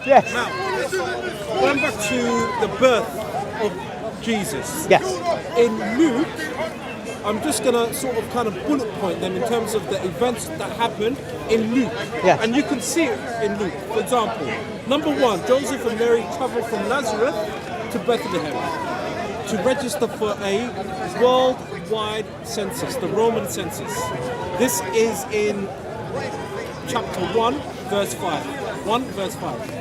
Yes. Now, going back to the birth of Jesus. Yes. In Luke, I'm just going to sort of kind of bullet point them in terms of the events that happened in Luke. Yes. And you can see it in Luke. For example, number 1, Joseph and Mary traveled from Nazareth to Bethlehem to register for a worldwide census, the Roman census. This is in chapter 1, verse 5. 1 verse 5.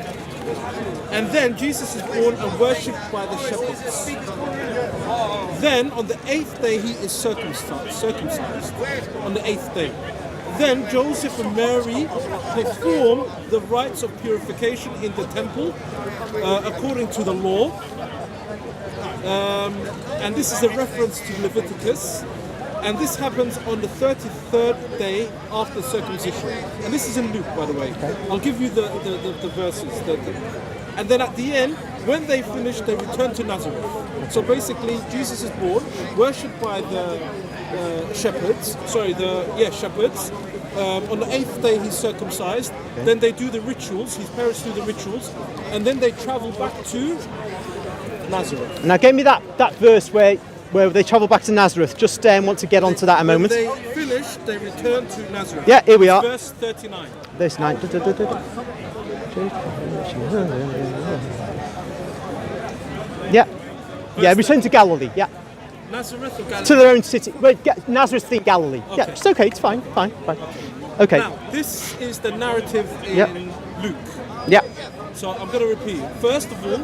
And then Jesus is born and worshipped by the shepherds. Then on the 8th day he is circumcised. On the 8th day. Then Joseph and Mary perform the rites of purification in the temple according to the law. And this is a reference to Leviticus. And this happens on the 33rd day after circumcision. And this is in Luke, by the way. I'll give you the verses. And then at the end, when they finish, they return to Nazareth. So basically, Jesus is born, worshipped by the shepherds. Shepherds. On the 8th day, he's circumcised. Okay. Then they do the rituals. His parents do the rituals. And then they travel back to Nazareth. Now, give me that verse where they travel back to Nazareth. Just want to get onto that a moment. When they finish, they return to Nazareth. Yeah, here we are. Verse 39. Verse 9. Yeah, return to Galilee. Yeah. Nazareth or Galilee? To their own city. Wait, Nazareth in Galilee. Okay. Yeah, it's okay. It's fine. Okay. Now, this is the narrative in Luke. Yeah. So I'm going to repeat. First of all,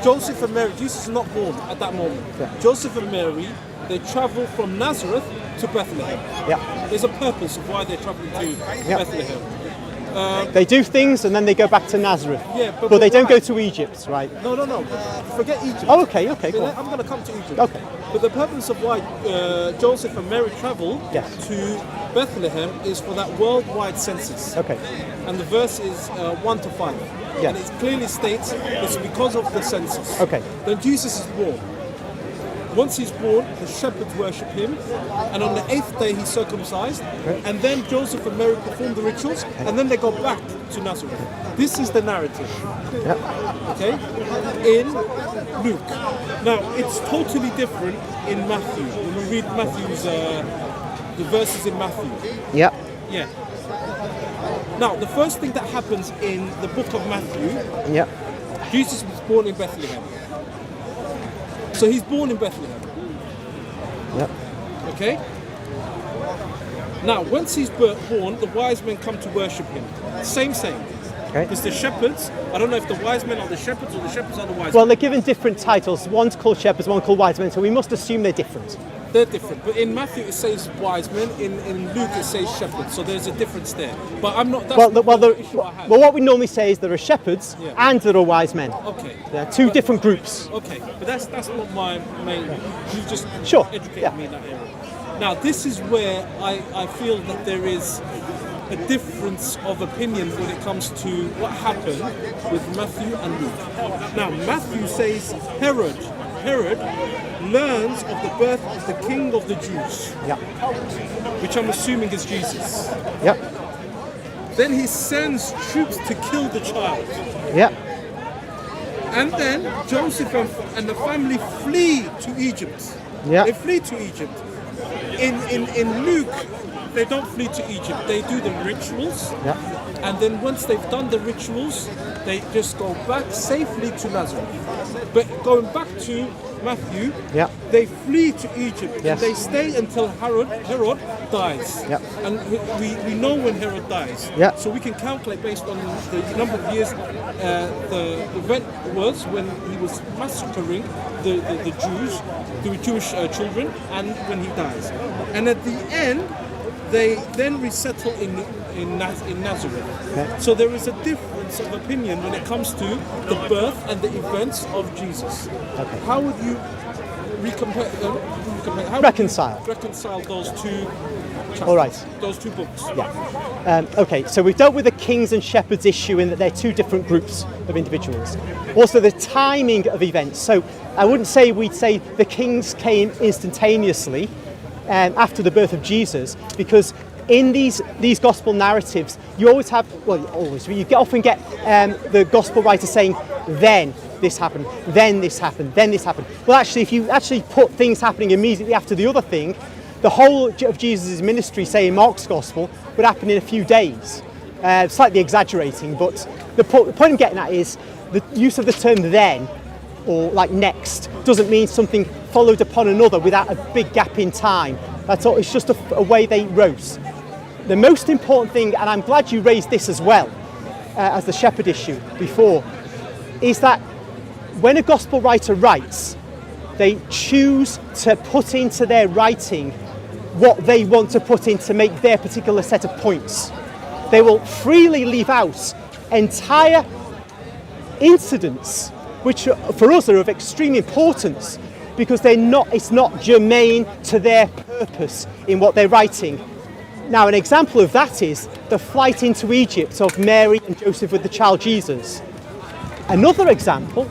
Joseph and Mary, Jesus is not born at that moment. Yeah. Joseph and Mary, they travel from Nazareth to Bethlehem. Yeah. There's a purpose of why they're traveling to Bethlehem. They do things and then they go back to Nazareth. Yeah, but they don't go to Egypt, right? No. Forget Egypt. Oh, okay. Go on. I'm going to come to Egypt. Okay. But the purpose of why Joseph and Mary travel to Bethlehem is for that worldwide census. Okay. And the verse is 1 to 5. Yes. And it clearly states it's because of the census. Okay. Then Jesus is born. Once he's born, the shepherds worship him, and on the 8th day he's circumcised, and then Joseph and Mary perform the rituals, and then they go back to Nazareth. This is the narrative, okay, in Luke. Now, it's totally different in Matthew. When we read Matthew's, the verses in Matthew. Yeah. Now, the first thing that happens in the book of Matthew, Jesus was born in Bethlehem. So he's born in Bethlehem. Yep. Okay? Now, once he's born, the wise men come to worship him. Same. Okay. Because the shepherds, I don't know if the wise men are the shepherds or the shepherds are the wise men. Well, they're given different titles. One's called shepherds, one called wise men, so we must assume they're different. They're different. But in Matthew it says wise men, in Luke it says shepherds, so there's a difference there. But I'm not, that's the issue I have. Well, what we normally say is there are shepherds and there are wise men. Okay. They're two different groups. Okay, but that's not my main, you just educated me in that area. Now, this is where I feel that there is a difference of opinion when it comes to what happened with Matthew and Luke. Now, Matthew says Herod learns of the birth of the King of the Jews, which I'm assuming is Jesus. Yep. Then he sends troops to kill the child. Yep. And then Joseph and the family flee to Egypt. Yep. They flee to Egypt. In Luke, they don't flee to Egypt. They do the rituals. Yep. And then once they've done the rituals, they just go back safely to Nazareth. But going back to Matthew, they flee to Egypt. Yes. And they stay until Herod dies. Yep. And we know when Herod dies. Yep. So we can calculate based on the number of years the event was when he was massacring the Jews, the Jewish children, and when he dies. And at the end, they then resettle in Nazareth. Okay. So there is a difference of opinion when it comes to the birth and the events of Jesus. Okay. How would you reconcile those two chapters, all right, those two books? Yeah. Okay, so we've dealt with the kings and shepherds issue in that they're two different groups of individuals. Also, the timing of events. So I wouldn't say we'd say the kings came instantaneously after the birth of Jesus, because in these gospel narratives, you always have, you often get the gospel writer saying, then this happened, then this happened, then this happened. Well, actually, if you actually put things happening immediately after the other thing, the whole of Jesus' ministry, say in Mark's gospel, would happen in a few days. Slightly exaggerating, but the point I'm getting at is the use of the term then, or like next, doesn't mean something followed upon another without a big gap in time. That's all. It's just a way they wrote. The most important thing, and I'm glad you raised this as well, as the shepherd issue before, is that when a gospel writer writes, they choose to put into their writing what they want to put in to make their particular set of points. They will freely leave out entire incidents which for us are of extreme importance because it's not germane to their purpose in what they're writing. Now, an example of that is the flight into Egypt of Mary and Joseph with the child Jesus. Another example,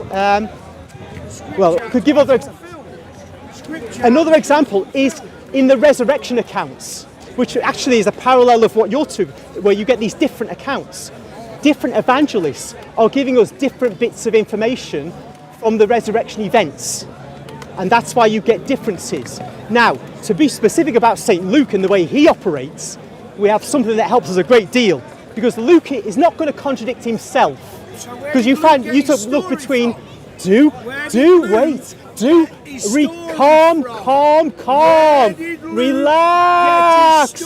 another example is in the resurrection accounts, which actually is a parallel of what you're to, where you get these different accounts. Different evangelists are giving us different bits of information from the resurrection events. And that's why you get differences. Now, to be specific about St. Luke and the way he operates, we have something that helps us a great deal. Because Luke is not going to contradict himself. Because you look between, calm, relax.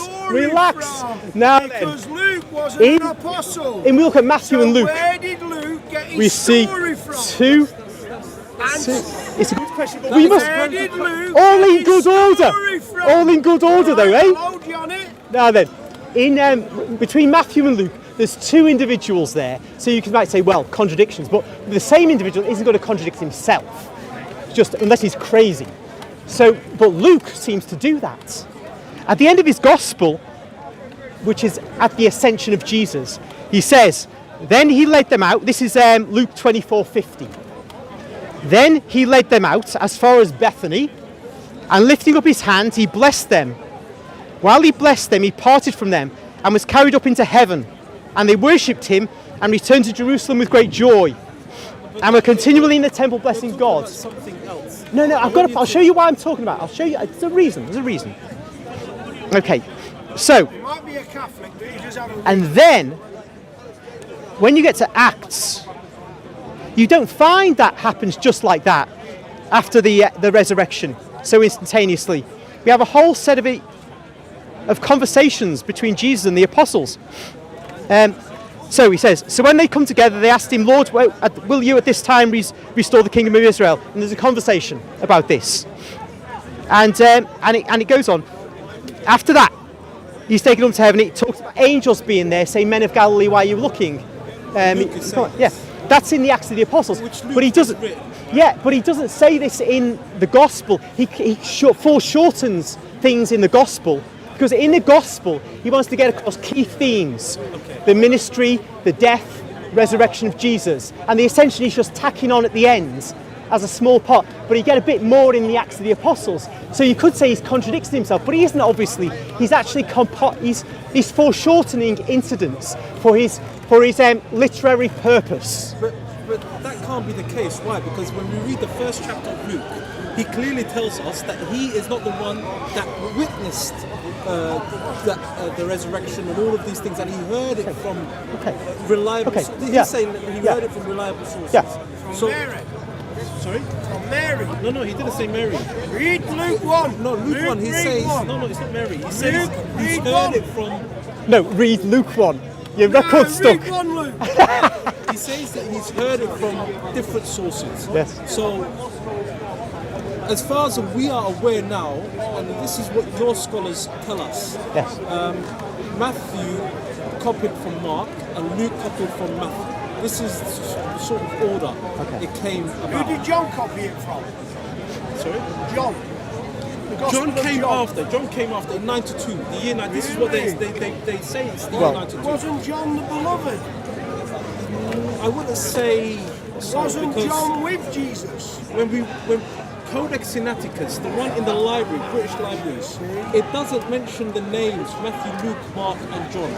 Now then, Luke wasn't an apostle. we look at Matthew and Luke, Where did Luke get his we see story from? It's a good question, but we must Where did Luke all get in his good order. story from? All in good order, though, eh? Hold you on it. Now then, in between Matthew and Luke, there's two individuals there, so you might say, well, contradictions, but the same individual isn't going to contradict himself, just unless he's crazy. But Luke seems to do that. At the end of his gospel, which is at the ascension of Jesus, he says, then he led them out. This is Luke 24:50. Then he led them out as far as Bethany, and lifting up his hand, he blessed them. While he blessed them, he parted from them and was carried up into heaven. And they worshipped him and returned to Jerusalem with great joy. And were continually in the temple blessing God. Something else. No, I'll show you what I'm talking about. I'll show you. There's a reason. Okay, so, He might be a Catholic, but he does have a and then, when you get to Acts, you don't find that happens just like that after the resurrection, so instantaneously. We have a whole set of conversations between Jesus and the apostles. So he says, so when they come together, they asked him, Lord, will you at this time restore the kingdom of Israel? And there's a conversation about this. And it goes on. After that, he's taken up to heaven. It talks about angels being there, saying, men of Galilee, why are you looking? That's in the Acts of the Apostles. But he doesn't. Yeah, but he doesn't say this in the gospel. He foreshortens things in the gospel. Because in the gospel, he wants to get across key themes. Okay. The ministry, the death, resurrection of Jesus. And essentially he's just tacking on at the end as a small part. But you get a bit more in the Acts of the Apostles. So you could say he's contradicting himself, but he isn't, obviously. He's actually he's foreshortening incidents for his literary purpose. But that can't be the case. Why? Because when we read the first chapter of Luke, he clearly tells us that he is not the one that witnessed the resurrection and all of these things, and he heard it from reliable sources. He's saying that he heard it from reliable sources. From Mary. Sorry? From Mary. No, he didn't say Mary. Read Luke 1. No, Luke 1, he says... One. No, it's not Mary. He says he's heard it from... No, read Luke 1. Your record's stuck. Read 1, Luke. He says that he's heard it from different sources. Yes. So, as far as we are aware now, and this is what your scholars tell us, Yes. Matthew copied from Mark and Luke copied from Matthew. This is the sort of order it came about. Who did John copy it from? Sorry? John. John came after in 92. The year 92. This is what they say it's the year 92. Wasn't John the beloved? I wouldn't say so, Wasn't because John with Jesus? when Codex Sinaiticus, the one in the library, British Library, it doesn't mention the names Matthew, Luke, Mark, and John.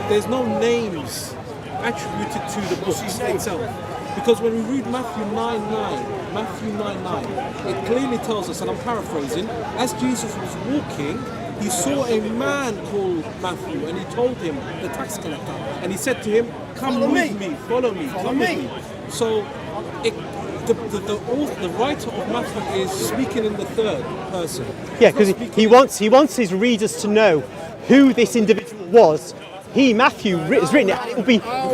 There's no names attributed to the books itself. Because when we read Matthew 9:9, it clearly tells us, and I'm paraphrasing, as Jesus was walking, he saw a man called Matthew, and he told him, the tax collector, and he said to him, "Come with me, follow me, come with me." So, the writer of Matthew is speaking in the third person. Yeah, because he wants his readers to know who this individual was. He, Matthew, has written it.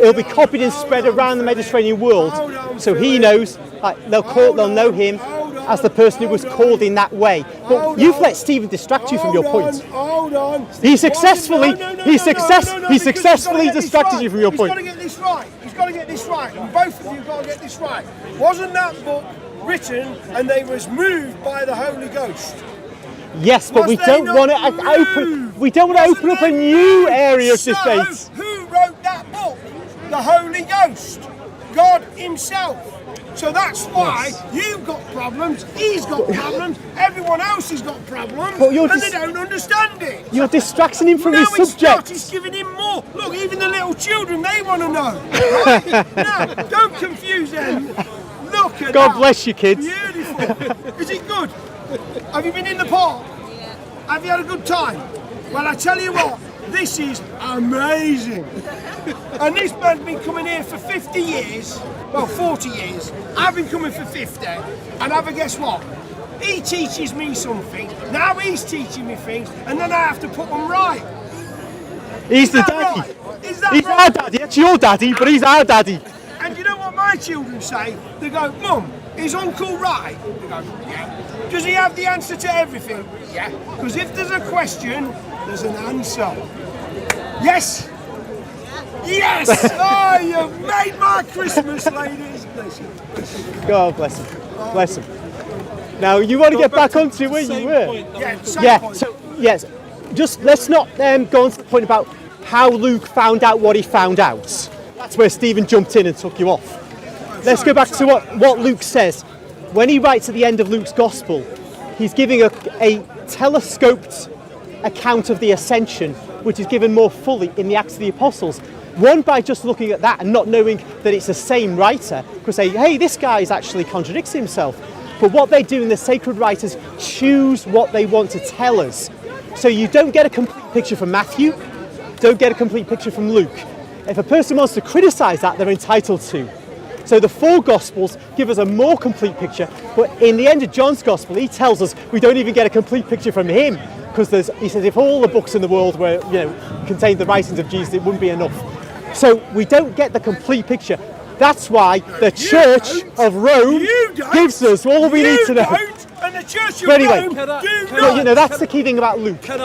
It'll be copied and spread around the Mediterranean world, so he knows. They'll know him as the person who was called in that way. But you've let Stephen distract you from your point. Hold on. He successfully distracted you from your point. He's got to get this right. He's got to get this right. And both of you got to get this right. Wasn't that book written and they was moved by the Holy Ghost? Yes, but we don't want to open. We don't want to open up a new area of debate. Who wrote that book? The Holy Ghost, God Himself. So that's why you've got problems, he's got problems, everyone else has got problems, and they don't understand it. You're distracting him from his subject. He's giving him more. Look, even the little children, they want to know. Right? Now, don't confuse them. Look at that. God bless you, kids. Beautiful. Is it good? Have you been in the park? Have you had a good time? Well, I tell you what, this is amazing. And this man's been coming here for 50 years, well, 40 years. I've been coming for 50, and have a guess what? He teaches me something, now he's teaching me things, and then I have to put them right. He's the daddy. Right? Is that He's right? our daddy. It's your daddy, but he's our daddy. And you know what my children say? They go, "Mum, is Uncle right?" They go, "Yeah." Does he have the answer to everything? Yeah. Because if there's a question, there's an answer. Yes. Yes! Oh, you've made my Christmas, ladies. Bless you. God bless him. Bless him. Now you want to get back onto where you were. Yeah, point. So yes, just let's not go on to the point about how Luke found out what he found out. That's where Stephen jumped in and took you off. Let's go back to what Luke says. When he writes at the end of Luke's Gospel, he's giving a telescoped account of the ascension, which is given more fully in the Acts of the Apostles. One, by just looking at that and not knowing that it's the same writer, could say, hey, this guy is actually contradicts himself. But what they do in the sacred writers, choose what they want to tell us. So you don't get a complete picture from Matthew, don't get a complete picture from Luke. If a person wants to criticise that, they're entitled to. So the four Gospels give us a more complete picture, but in the end of John's Gospel, he tells us we don't even get a complete picture from him, because he says if all the books in the world were, contained the writings of Jesus, it wouldn't be enough. So we don't get the complete picture. That's why the Church of Rome gives us all we need to know. And the Church of But anyway, Rome do not. that's the key thing about Luke.